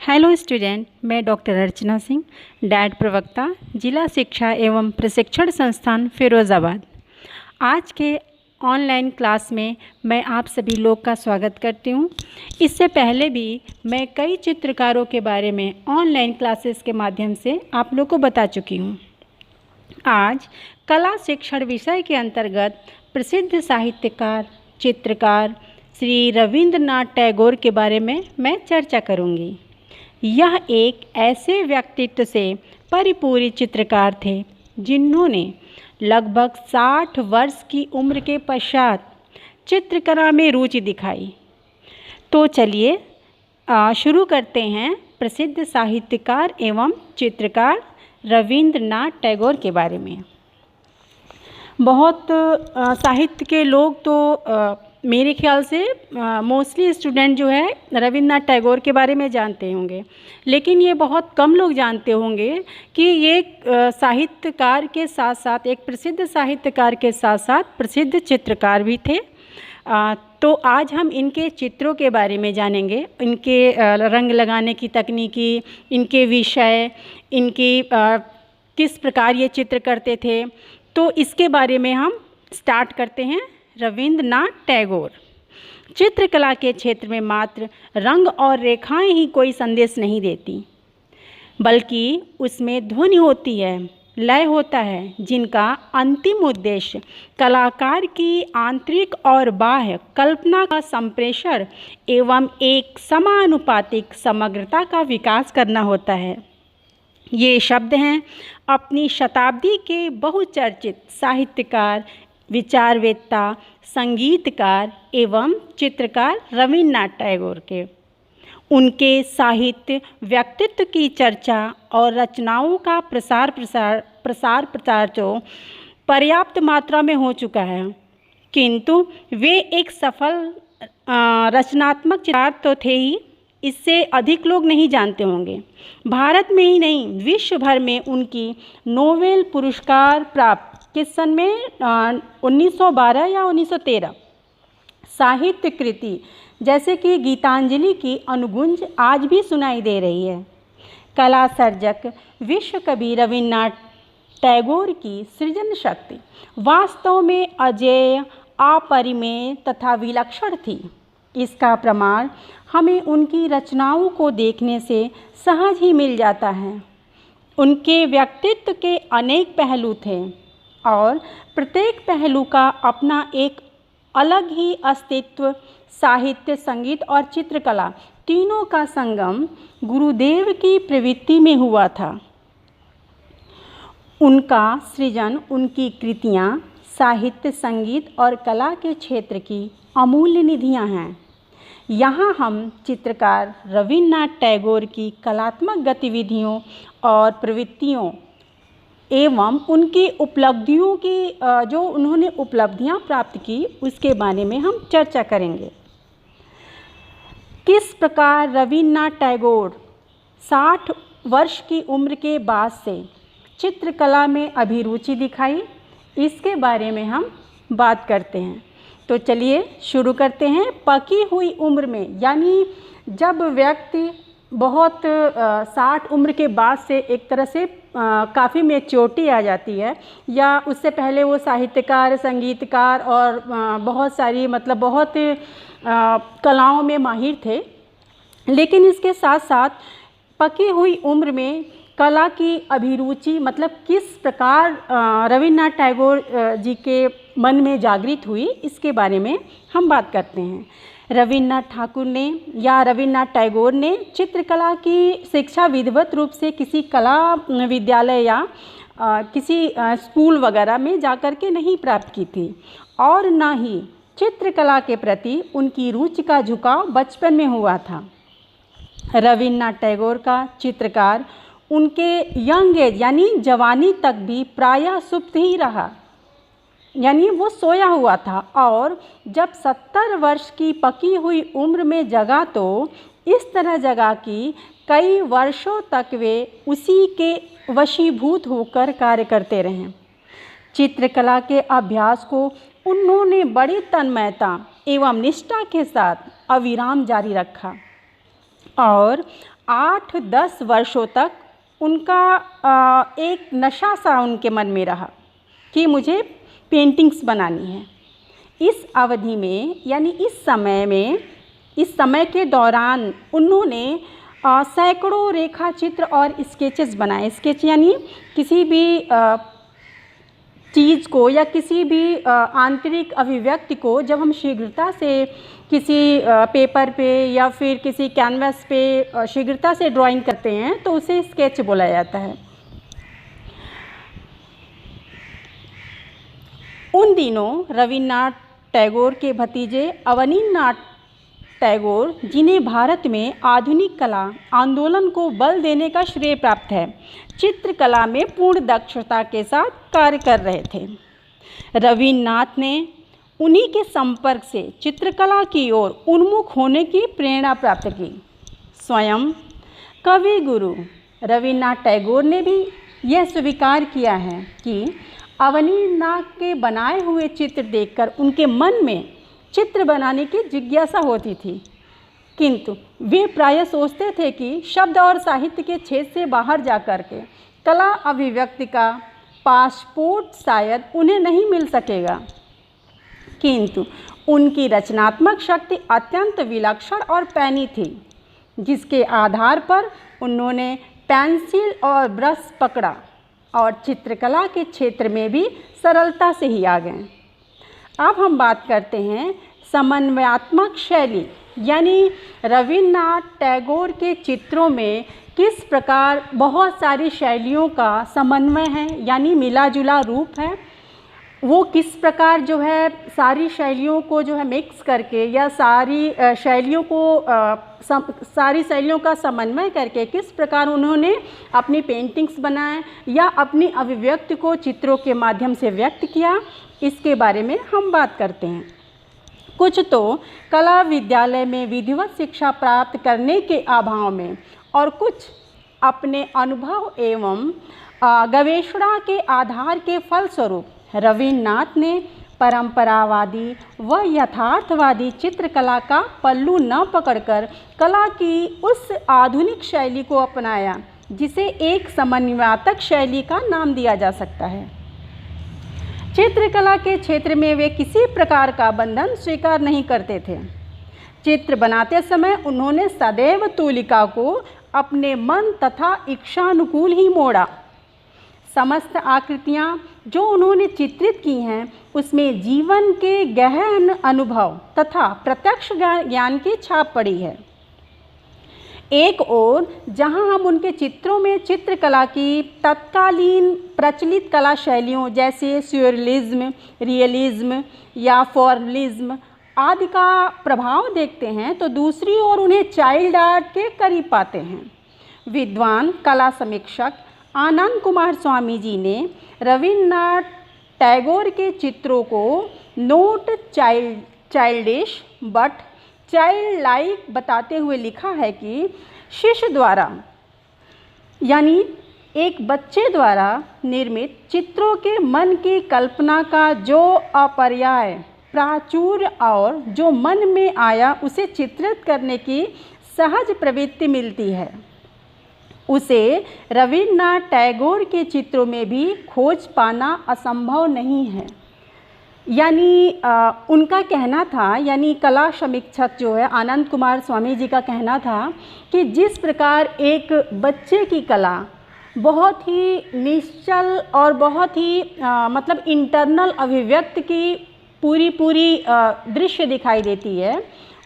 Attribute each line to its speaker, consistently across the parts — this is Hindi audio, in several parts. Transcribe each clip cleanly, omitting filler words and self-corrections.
Speaker 1: हेलो स्टूडेंट, मैं डॉक्टर अर्चना सिंह, डाइट प्रवक्ता, जिला शिक्षा एवं प्रशिक्षण संस्थान फिरोज़ाबाद। आज के ऑनलाइन क्लास में मैं आप सभी लोग का स्वागत करती हूँ। इससे पहले भी मैं कई चित्रकारों के बारे में ऑनलाइन क्लासेस के माध्यम से आप लोग को बता चुकी हूँ। आज कला शिक्षण विषय के अंतर्गत प्रसिद्ध साहित्यकार, चित्रकार श्री रविंद्रनाथ टैगोर के बारे में मैं चर्चा करूँगी। यह एक ऐसे व्यक्तित्व से परिपूर्ण चित्रकार थे जिन्होंने लगभग 60 वर्ष की उम्र के पश्चात चित्रकला में रुचि दिखाई। तो चलिए शुरू करते हैं प्रसिद्ध साहित्यकार एवं चित्रकार रविंद्रनाथ टैगोर के बारे में। बहुत साहित्य के लोग तो मेरे ख्याल से मोस्टली स्टूडेंट जो है रविंद्रनाथ टैगोर के बारे में जानते होंगे, लेकिन ये बहुत कम लोग जानते होंगे कि ये साहित्यकार के साथ साथ एक प्रसिद्ध साहित्यकार के साथ साथ प्रसिद्ध चित्रकार भी थे। तो आज हम इनके चित्रों के बारे में जानेंगे, इनके रंग लगाने की तकनीकी, इनके विषय, इनकी किस प्रकार ये चित्र करते थे। तो इसके बारे में हम स्टार्ट करते हैं। रविंद्रनाथ टैगोर चित्रकला के क्षेत्र में मात्र रंग और रेखाएं ही कोई संदेश नहीं देती, बल्कि उसमें ध्वनि होती है, लय होता है, जिनका अंतिम उद्देश्य कलाकार की आंतरिक और बाह्य कल्पना का संप्रेषण एवं एक समानुपातिक समग्रता का विकास करना होता है। ये शब्द हैं अपनी शताब्दी के बहुचर्चित साहित्यकार, विचारवेत्ता, संगीतकार एवं चित्रकार रविंद्रनाथ टैगोर के। उनके साहित्य व्यक्तित्व की चर्चा और रचनाओं का प्रसार तो पर्याप्त मात्रा में हो चुका है, किंतु वे एक सफल रचनात्मक चित्रकार तो थे ही, इससे अधिक लोग नहीं जानते होंगे। भारत में ही नहीं, विश्व भर में उनकी नोबेल पुरस्कार प्राप्त किस सन में 1912 या 1913 साहित्य कृति जैसे कि गीतांजलि की अनुगुंज आज भी सुनाई दे रही है। कला सर्जक विश्व कवि रविंद्रनाथ टैगोर की सृजन शक्ति वास्तव में अजेय, अपरिमेय तथा विलक्षण थी। इसका प्रमाण हमें उनकी रचनाओं को देखने से सहज ही मिल जाता है। उनके व्यक्तित्व के अनेक पहलू थे और प्रत्येक पहलू का अपना एक अलग ही अस्तित्व। साहित्य, संगीत और चित्रकला तीनों का संगम गुरुदेव की प्रवृत्ति में हुआ था। उनका सृजन, उनकी कृतियाँ साहित्य, संगीत और कला के क्षेत्र की अमूल्य निधियाँ हैं। यहाँ हम चित्रकार रविंद्रनाथ टैगोर की कलात्मक गतिविधियों और प्रवृत्तियों एवं उनकी उपलब्धियों की जो उन्होंने उपलब्धियां प्राप्त की उसके बारे में हम चर्चा करेंगे। किस प्रकार रविंद्रनाथ टैगोर 60 वर्ष की उम्र के बाद से चित्रकला में अभिरुचि दिखाई, इसके बारे में हम बात करते हैं। तो चलिए शुरू करते हैं। पकी हुई उम्र में, यानी जब व्यक्ति बहुत 60 उम्र के बाद से एक तरह से काफ़ी मैच्योरिटी आ जाती है, या उससे पहले वो साहित्यकार, संगीतकार और बहुत सारी बहुत कलाओं में माहिर थे, लेकिन इसके साथ साथ पकी हुई उम्र में कला की अभिरुचि किस प्रकार रविंद्रनाथ टैगोर जी के मन में जागृत हुई, इसके बारे में हम बात करते हैं। रविंद्रनाथ ठाकुर ने या रविंद्रनाथ टैगोर ने चित्रकला की शिक्षा विधिवत रूप से किसी कला विद्यालय या किसी स्कूल वगैरह में जाकर के नहीं प्राप्त की थी, और न ही चित्रकला के प्रति उनकी रुचि का झुकाव बचपन में हुआ था। रविंद्रनाथ टैगोर का चित्रकार उनके यंग एज यानी जवानी तक भी प्रायः सुप्त ही रहा, यानी वो सोया हुआ था, और जब 70 वर्ष की पकी हुई उम्र में जगा तो इस तरह जगा कि कई वर्षों तक वे उसी के वशीभूत होकर कार्य करते रहे। चित्रकला के अभ्यास को उन्होंने बड़ी तन्मयता एवं निष्ठा के साथ अविराम जारी रखा और 8-10 वर्षों तक उनका एक नशा सा उनके मन में रहा कि मुझे पेंटिंग्स बनानी है। इस अवधि में यानी इस समय के दौरान उन्होंने सैकड़ों रेखा चित्र और स्केचेस बनाए। स्केच यानी किसी भी चीज़ को या किसी भी आंतरिक अभिव्यक्ति को जब हम शीघ्रता से किसी पेपर पे या फिर किसी कैनवास पे शीघ्रता से ड्राइंग करते हैं तो उसे स्केच बोला जाता है। उन दिनों रवीन्द्रनाथ टैगोर के भतीजे अवनींद्रनाथ टैगोर, जिन्हें भारत में आधुनिक कला आंदोलन को बल देने का श्रेय प्राप्त है, चित्रकला में पूर्ण दक्षता के साथ कार्य कर रहे थे। रवीन्द्रनाथ ने उन्हीं के संपर्क से चित्रकला की ओर उन्मुख होने की प्रेरणा प्राप्त की। स्वयं कवि गुरु रवीन्द्रनाथ टैगोर ने भी यह स्वीकार किया है कि अवनींद्रनाथ के बनाए हुए चित्र देखकर उनके मन में चित्र बनाने की जिज्ञासा होती थी, किंतु वे प्रायः सोचते थे कि शब्द और साहित्य के क्षेत्र से बाहर जाकर के कला अभिव्यक्ति का पासपोर्ट शायद उन्हें नहीं मिल सकेगा। किंतु उनकी रचनात्मक शक्ति अत्यंत विलक्षण और पैनी थी, जिसके आधार पर उन्होंने पेंसिल और ब्रश पकड़ा और चित्रकला के क्षेत्र में भी सरलता से ही आ गए। अब हम बात करते हैं समन्वयात्मक शैली, यानी रवीन्द्रनाथ टैगोर के चित्रों में किस प्रकार बहुत सारी शैलियों का समन्वय है, यानी मिला जुला रूप है। वो किस प्रकार जो है सारी शैलियों को जो है मिक्स करके या सारी शैलियों का समन्वय करके किस प्रकार उन्होंने अपनी पेंटिंग्स बनाए या अपनी अभिव्यक्ति को चित्रों के माध्यम से व्यक्त किया, इसके बारे में हम बात करते हैं। कुछ तो कला विद्यालय में विधिवत शिक्षा प्राप्त करने के अभाव में और कुछ अपने अनुभव एवं गवेषणा के आधार के फलस्वरूप रवीन्द्रनाथ ने परंपरावादी व यथार्थवादी चित्रकला का पल्लू न पकड़कर कला की उस आधुनिक शैली को अपनाया जिसे एक समन्वयात्मक शैली का नाम दिया जा सकता है। चित्रकला के क्षेत्र में वे किसी प्रकार का बंधन स्वीकार नहीं करते थे। चित्र बनाते समय उन्होंने सदैव तूलिका को अपने मन तथा इच्छानुकूल ही मोड़ा। समस्त आकृतियाँ जो उन्होंने चित्रित की हैं उसमें जीवन के गहन अनुभव तथा प्रत्यक्ष ज्ञान की छाप पड़ी है। एक ओर जहां हम उनके चित्रों में चित्रकला की तत्कालीन प्रचलित कला शैलियों जैसे स्यूरलिज्म, रियलिज्म या फॉर्मलिज्म आदि का प्रभाव देखते हैं, तो दूसरी ओर उन्हें चाइल्ड आर्ट के करीब पाते हैं। विद्वान कला समीक्षक आनंद कुमार स्वामी जी ने रवीन्द्रनाथ टैगोर के चित्रों को note childish but child like बताते हुए लिखा है कि शिष्य द्वारा यानी एक बच्चे द्वारा निर्मित चित्रों के मन की कल्पना का जो अपर्याय प्राचुर्य और जो मन में आया उसे चित्रित करने की सहज प्रवृत्ति मिलती है, उसे रवीन्द्रनाथ टैगोर के चित्रों में भी खोज पाना असंभव नहीं है। यानी उनका कहना था, यानी कला समीक्षक जो है आनंद कुमार स्वामी जी का कहना था कि जिस प्रकार एक बच्चे की कला बहुत ही निश्चल और बहुत ही मतलब इंटरनल अभिव्यक्ति की पूरी दृश्य दिखाई देती है,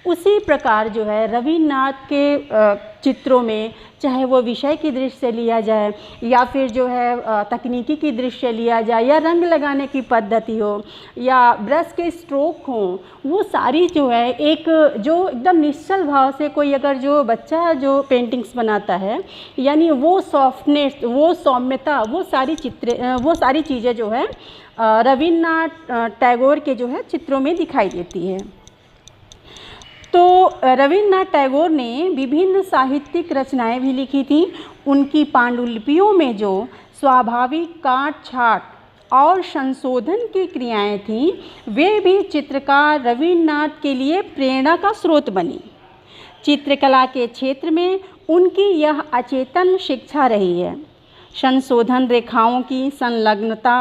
Speaker 1: उसी प्रकार जो है रवीन्द्रनाथ के चित्रों में चाहे वो विषय की दृष्टि से लिया जाए या फिर जो है तकनीकी की दृष्टि से लिया जाए या रंग लगाने की पद्धति हो या ब्रश के स्ट्रोक हों, वो सारी जो है एक जो एकदम निश्चल भाव से कोई अगर जो बच्चा जो पेंटिंग्स बनाता है, यानी वो सॉफ्टनेस, वो सौम्यता, वो सारी चीज़ें जो है रवीन्द्रनाथ टैगोर के जो है चित्रों में दिखाई देती है। तो रवीन्द्रनाथ टैगोर ने विभिन्न साहित्यिक रचनाएं भी लिखी थी। उनकी पांडुलिपियों में जो स्वाभाविक काट छाट और संशोधन की क्रियाएं थीं, वे भी चित्रकार रवीन्द्रनाथ के लिए प्रेरणा का स्रोत बनी। चित्रकला के क्षेत्र में उनकी यह अचेतन शिक्षा रही है। संशोधन रेखाओं की संलग्नता,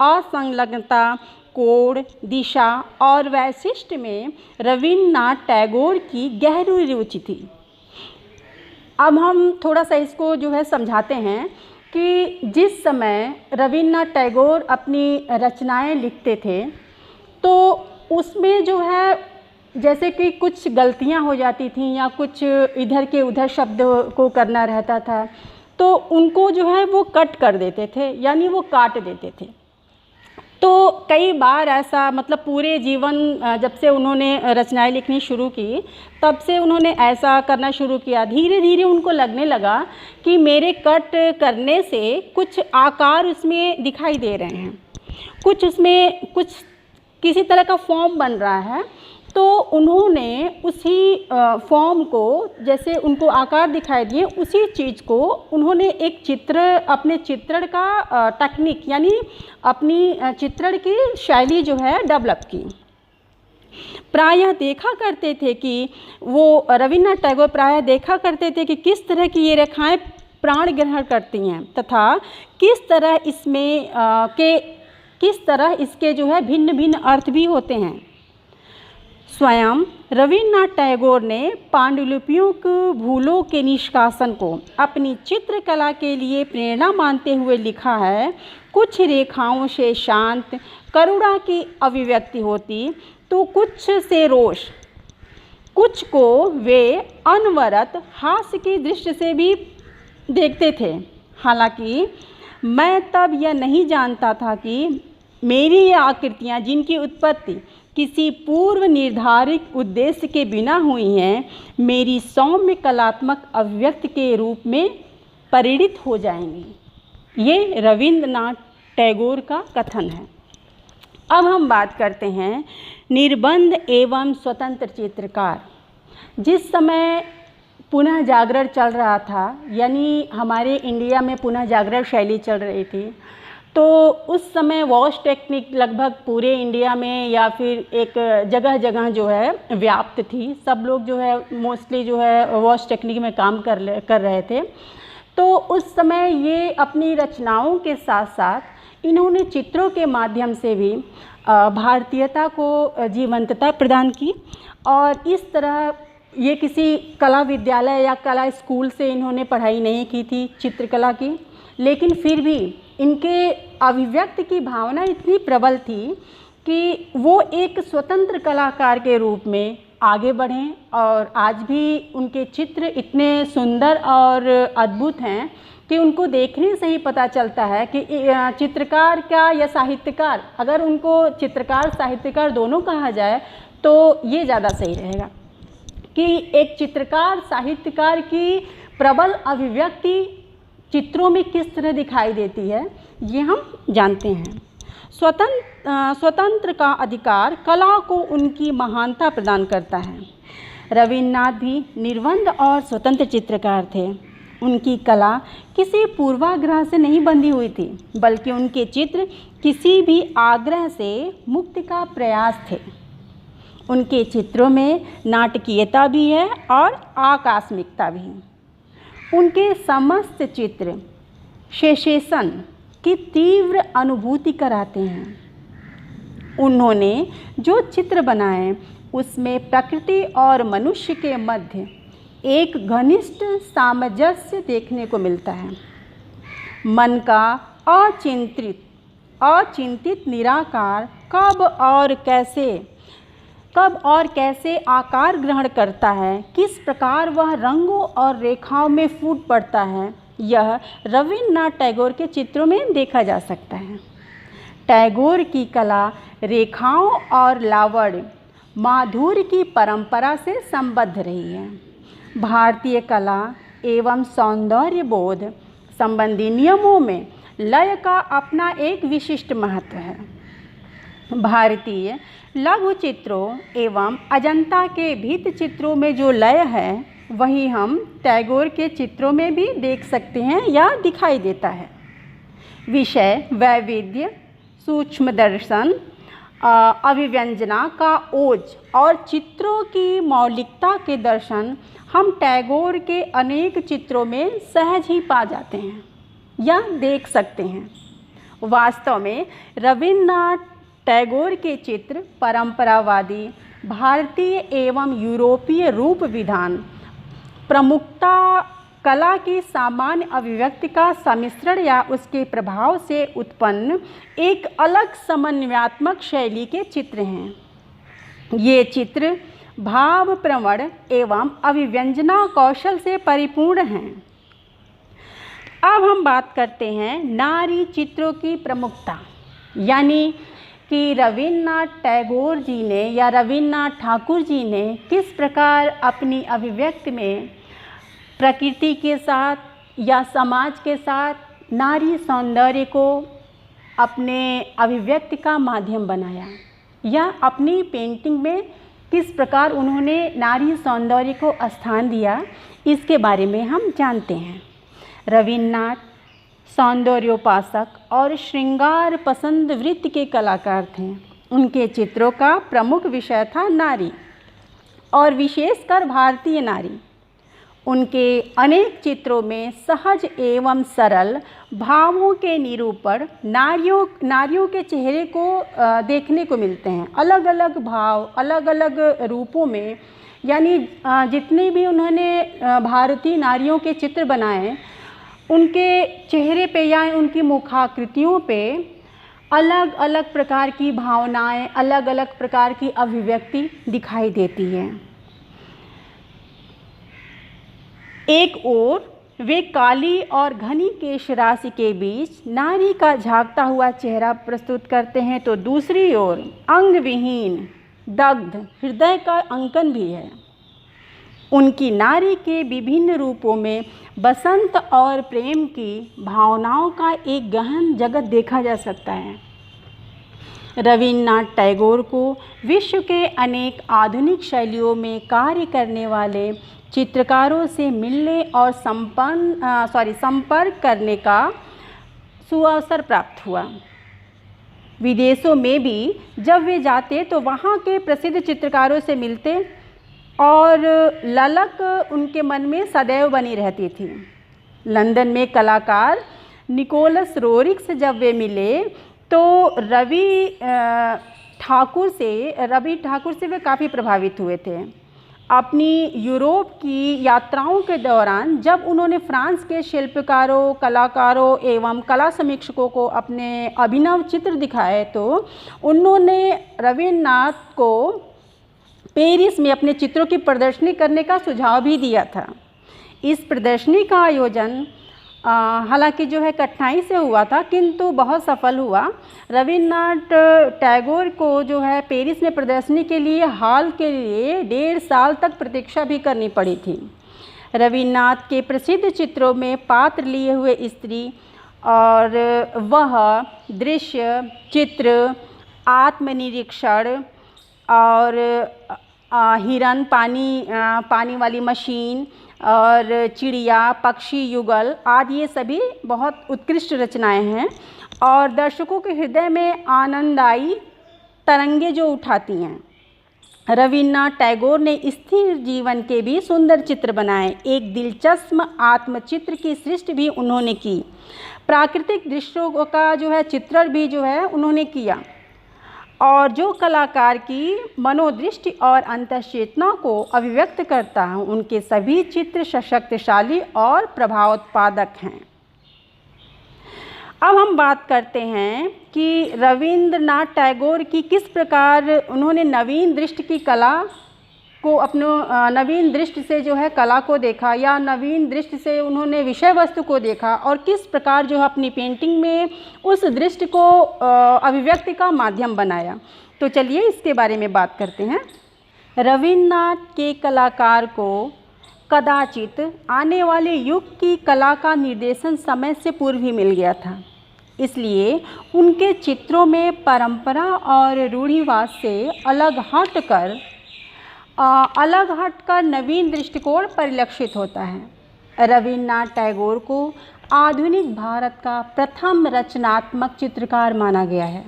Speaker 1: असंलग्नता, कोण, दिशा और वैशिष्ट्य में रवीन्द्रनाथ टैगोर की गहरी रुचि थी। अब हम थोड़ा सा इसको जो है समझाते हैं कि जिस समय रवीन्द्रनाथ टैगोर अपनी रचनाएं लिखते थे तो उसमें जो है जैसे कि कुछ गलतियां हो जाती थीं या कुछ इधर के उधर शब्द को करना रहता था, तो उनको जो है वो कट कर देते थे, यानी वो काट देते थे। तो कई बार ऐसा, मतलब पूरे जीवन जब से उन्होंने रचनाएं लिखनी शुरू की तब से उन्होंने ऐसा करना शुरू किया। धीरे धीरे उनको लगने लगा कि मेरे कट करने से कुछ आकार उसमें दिखाई दे रहे हैं, कुछ उसमें कुछ किसी तरह का फॉर्म बन रहा है। तो उन्होंने उसी फॉर्म को, जैसे उनको आकार दिखाई दिए, उसी चीज़ को उन्होंने एक चित्र, अपने चित्रण का टेक्निक यानी अपनी चित्रण की शैली जो है डेवलप की। प्रायः देखा करते थे कि वो रवीन्द्रनाथ टैगोर प्रायः देखा करते थे कि किस तरह की ये रेखाएं प्राण ग्रहण करती हैं तथा किस तरह इसके जो है भिन्न भिन्न अर्थ भी होते हैं। स्वयं रवीन्द्रनाथ टैगोर ने पांडुलिपियों की भूलों के निष्कासन को अपनी चित्रकला के लिए प्रेरणा मानते हुए लिखा है। कुछ रेखाओं से शांत करुणा की अभिव्यक्ति होती तो कुछ से रोष, कुछ को वे अनवरत हास्य की दृष्टि से भी देखते थे। हालांकि मैं तब यह नहीं जानता था कि मेरी ये आकृतियाँ, जिनकी उत्पत्ति किसी पूर्व निर्धारित उद्देश्य के बिना हुई हैं, मेरी सौम्य कलात्मक अभिव्यक्ति के रूप में परिणित हो जाएंगी। ये रवीन्द्रनाथ टैगोर का कथन है। अब हम बात करते हैं निर्बंध एवं स्वतंत्र चित्रकार। जिस समय पुनः जागरण चल रहा था, यानी हमारे इंडिया में पुनः जागरण शैली चल रही थी, तो उस समय वॉश टेक्निक लगभग पूरे इंडिया में या फिर एक जगह जगह जो है व्याप्त थी। सब लोग जो है मोस्टली जो है वॉश टेक्निक में काम कर रहे थे। तो उस समय ये अपनी रचनाओं के साथ साथ इन्होंने चित्रों के माध्यम से भी भारतीयता को जीवंतता प्रदान की। और इस तरह ये किसी कला विद्यालय या कला स्कूल से इन्होंने पढ़ाई नहीं की थी चित्रकला की, लेकिन फिर भी इनके अभिव्यक्ति की भावना इतनी प्रबल थी कि वो एक स्वतंत्र कलाकार के रूप में आगे बढ़ें। और आज भी उनके चित्र इतने सुंदर और अद्भुत हैं कि उनको देखने से ही पता चलता है कि चित्रकार क्या या साहित्यकार, अगर उनको चित्रकार साहित्यकार दोनों कहा जाए तो ये ज़्यादा सही रहेगा कि एक चित्रकार साहित्यकार की प्रबल अभिव्यक्ति चित्रों में किस तरह दिखाई देती है, ये हम जानते हैं। स्वतंत्र का अधिकार कला को उनकी महानता प्रदान करता है। रवीन्द्रनाथ भी निर्बंध और स्वतंत्र चित्रकार थे। उनकी कला किसी पूर्वाग्रह से नहीं बंधी हुई थी, बल्कि उनके चित्र किसी भी आग्रह से मुक्ति का प्रयास थे। उनके चित्रों में नाटकीयता भी है और आकस्मिकता भी। उनके समस्त चित्र सेंसेशन की तीव्र अनुभूति कराते हैं। उन्होंने जो चित्र बनाए उसमें प्रकृति और मनुष्य के मध्य एक घनिष्ठ सामंजस्य देखने को मिलता है। मन का अचिंतित निराकार कब और कैसे आकार ग्रहण करता है, किस प्रकार वह रंगों और रेखाओं में फूट पड़ता है, यह रवीन्द्रनाथ टैगोर के चित्रों में देखा जा सकता है। टैगोर की कला रेखाओं और लावण्य माधुर्य की परंपरा से संबद्ध रही है। भारतीय कला एवं सौंदर्य बोध संबंधी नियमों में लय का अपना एक विशिष्ट महत्व है। भारतीय लघु चित्रों एवं अजंता के भित्ति चित्रों में जो लय है वही हम टैगोर के चित्रों में भी देख सकते हैं या दिखाई देता है। विषय वैविध्य, सूक्ष्म दर्शन, अभिव्यंजना का ओज और चित्रों की मौलिकता के दर्शन हम टैगोर के अनेक चित्रों में सहज ही पा जाते हैं या देख सकते हैं। वास्तव में रविन्द्रनाथ टैगोर के चित्र परंपरावादी भारतीय एवं यूरोपीय रूप विधान प्रमुखता कला की सामान्य अभिव्यक्ति का सम्मिश्रण या उसके प्रभाव से उत्पन्न एक अलग समन्वयात्मक शैली के चित्र हैं। ये चित्र भाव प्रवण एवं अभिव्यंजना कौशल से परिपूर्ण हैं। अब हम बात करते हैं नारी चित्रों की प्रमुखता, यानी कि रविन्द्रनाथ टैगोर जी ने या रविन्द्रनाथ ठाकुर जी ने किस प्रकार अपनी अभिव्यक्ति में प्रकृति के साथ या समाज के साथ नारी सौंदर्य को अपने अभिव्यक्ति का माध्यम बनाया, या अपनी पेंटिंग में किस प्रकार उन्होंने नारी सौंदर्य को स्थान दिया, इसके बारे में हम जानते हैं। रविन्द्रनाथ सौंदर्योपासक और श्रृंगार पसंद वृत्ति के कलाकार थे। उनके चित्रों का प्रमुख विषय था नारी और विशेषकर भारतीय नारी। उनके अनेक चित्रों में सहज एवं सरल भावों के निरूपण नारियों के चेहरे को देखने को मिलते हैं, अलग अलग भाव, अलग अलग रूपों में। यानी जितने भी उन्होंने भारतीय नारियों के चित्र बनाए, उनके चेहरे पे या उनकी मुखाकृतियों पे अलग अलग प्रकार की भावनाएं, अलग अलग प्रकार की अभिव्यक्ति दिखाई देती है। एक ओर वे काली और घनी केश राशि के बीच नारी का झांकता हुआ चेहरा प्रस्तुत करते हैं, तो दूसरी ओर अंग विहीन दग्ध हृदय का अंकन भी है। उनकी नारी के विभिन्न रूपों में बसंत और प्रेम की भावनाओं का एक गहन जगत देखा जा सकता है। रविन्द्रनाथ टैगोर को विश्व के अनेक आधुनिक शैलियों में कार्य करने वाले चित्रकारों से मिलने और संपर्क करने का सुअवसर प्राप्त हुआ। विदेशों में भी जब वे जाते तो वहाँ के प्रसिद्ध चित्रकारों से मिलते और ललक उनके मन में सदैव बनी रहती थी। लंदन में कलाकार निकोलस रोरिक से जब वे मिले तो रवि ठाकुर से वे काफ़ी प्रभावित हुए थे। अपनी यूरोप की यात्राओं के दौरान जब उन्होंने फ्रांस के शिल्पकारों, कलाकारों एवं कला समीक्षकों को अपने अभिनव चित्र दिखाए तो उन्होंने रविन्द्रनाथ को पेरिस में अपने चित्रों की प्रदर्शनी करने का सुझाव भी दिया था। इस प्रदर्शनी का आयोजन हालांकि जो है कठिनाई से हुआ था, किंतु बहुत सफल हुआ। रविन्द्रनाथ टैगोर को जो है पेरिस में प्रदर्शनी के लिए हॉल के लिए 1.5 साल तक प्रतीक्षा भी करनी पड़ी थी। रविन्द्रनाथ के प्रसिद्ध चित्रों में पात्र लिए हुए स्त्री और वह दृश्य चित्र, आत्मनिरीक्षण और हिरन, पानी वाली मशीन और चिड़िया, पक्षी युगल आदि, ये सभी बहुत उत्कृष्ट रचनाएं हैं और दर्शकों के हृदय में आनंदायी तरंगे जो उठाती हैं। रविन्द्रनाथ टैगोर ने स्थिर जीवन के भी सुंदर चित्र बनाए। एक दिलचस्प आत्मचित्र की सृष्टि भी उन्होंने की। प्राकृतिक दृश्यों का जो है चित्रण भी जो है उन्होंने किया और जो कलाकार की मनोदृष्टि और अंतःचेतना को अभिव्यक्त करता है, उनके सभी चित्र सशक्तिशाली और प्रभावोत्पादक हैं। अब हम बात करते हैं कि रविन्द्रनाथ टैगोर की किस प्रकार उन्होंने नवीन दृष्टि की कला को नवीन दृष्टि से जो है कला को देखा, या नवीन दृष्टि से उन्होंने विषय वस्तु को देखा और किस प्रकार जो है अपनी पेंटिंग में उस दृष्टि को अभिव्यक्ति का माध्यम बनाया। तो चलिए इसके बारे में बात करते हैं। रविन्द्रनाथ के कलाकार को कदाचित आने वाले युग की कला का निर्देशन समय से पूर्व ही मिल गया था, इसलिए उनके चित्रों में परंपरा और रूढ़िवाद से अलग हटकर नवीन दृष्टिकोण परिलक्षित होता है। रविन्द्रनाथ टैगोर को आधुनिक भारत का प्रथम रचनात्मक चित्रकार माना गया है।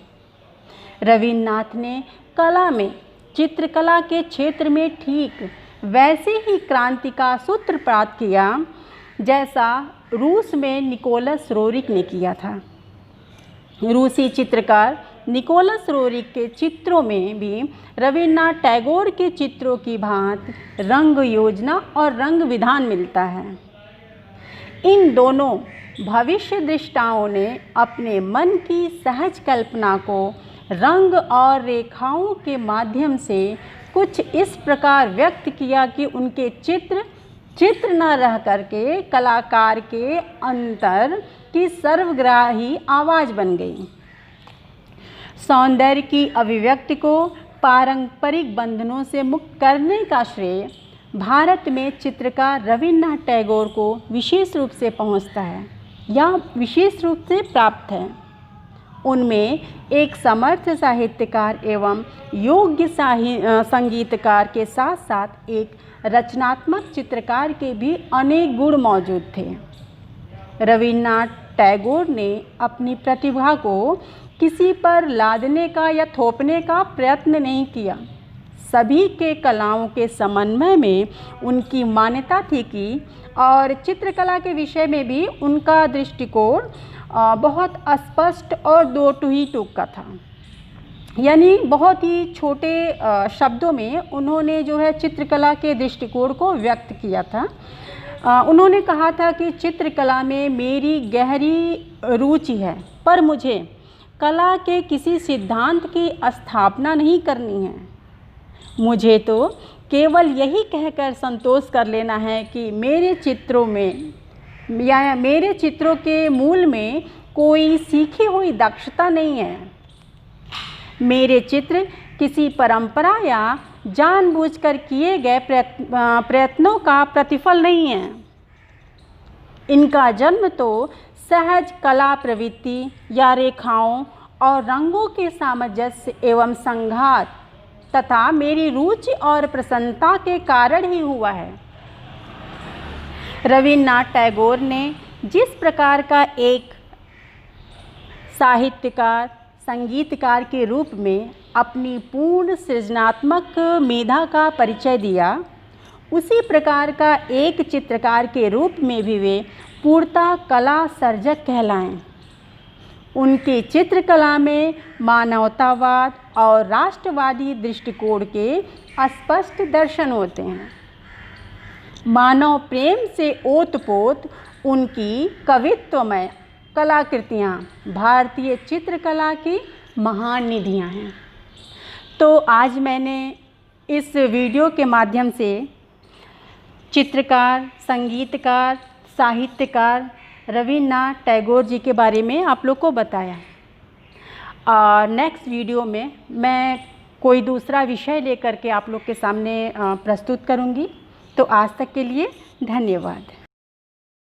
Speaker 1: रवीन्द्रनाथ ने कला में चित्रकला के क्षेत्र में ठीक वैसे ही क्रांति का सूत्र प्राप्त किया जैसा रूस में निकोलस रोरिक ने किया था। रूसी चित्रकार निकोलस रोरिक के चित्रों में भी रवीन्द्रनाथ टैगोर के चित्रों की भांति रंग योजना और रंग विधान मिलता है। इन दोनों भविष्य दृष्टाओं ने अपने मन की सहज कल्पना को रंग और रेखाओं के माध्यम से कुछ इस प्रकार व्यक्त किया कि उनके चित्र न रह करके कलाकार के अंतर की सर्वग्राही आवाज़ बन गई। सौंदर्य की अभिव्यक्ति को पारंपरिक बंधनों से मुक्त करने का श्रेय भारत में चित्रकार रवीन्द्रनाथ टैगोर को विशेष रूप से पहुंचता है या विशेष रूप से प्राप्त है। उनमें एक समर्थ साहित्यकार एवं योग्य संगीतकार के साथ साथ एक रचनात्मक चित्रकार के भी अनेक गुण मौजूद थे। रवीन्द्रनाथ टैगोर ने अपनी प्रतिभा को किसी पर लादने का या थोपने का प्रयत्न नहीं किया। सभी के कलाओं के समन्वय में उनकी मान्यता थी कि और चित्रकला के विषय में भी उनका दृष्टिकोण बहुत स्पष्ट और दो टूही टूक का था। यानी बहुत ही छोटे शब्दों में उन्होंने जो है चित्रकला के दृष्टिकोण को व्यक्त किया था। उन्होंने कहा था कि चित्रकला में मेरी गहरी रुचि है, पर मुझे कला के किसी सिद्धांत की स्थापना नहीं करनी है। मुझे तो केवल यही कहकर संतोष कर लेना है कि मेरे चित्रों में या मेरे चित्रों के मूल में कोई सीखी हुई दक्षता नहीं है। मेरे चित्र किसी परंपरा या जानबूझकर किए गए प्रयत्नों का प्रतिफल नहीं है। इनका जन्म तो सहज कला प्रवृत्ति या रेखाओं और रंगों के सामंजस्य एवं संघात तथा मेरी रुचि और प्रसन्नता के कारण ही हुआ है। रवीन्द्रनाथ टैगोर ने जिस प्रकार का एक साहित्यकार संगीतकार के रूप में अपनी पूर्ण सृजनात्मक मेधा का परिचय दिया, उसी प्रकार का एक चित्रकार के रूप में भी वे पूर्णतः कला सर्जक कहलाएं। उनकी चित्रकला में मानवतावाद और राष्ट्रवादी दृष्टिकोण के स्पष्ट दर्शन होते हैं। मानव प्रेम से ओतप्रोत उनकी कवित्वमय कलाकृतियाँ भारतीय चित्रकला की महान निधियाँ हैं। तो आज मैंने इस वीडियो के माध्यम से चित्रकार, संगीतकार, साहित्यकार रवीन्द्रनाथ टैगोर जी के बारे में आप लोग को बताया। और नेक्स्ट वीडियो में मैं कोई दूसरा विषय लेकर के आप लोग के सामने प्रस्तुत करूँगी। तो आज तक के लिए धन्यवाद।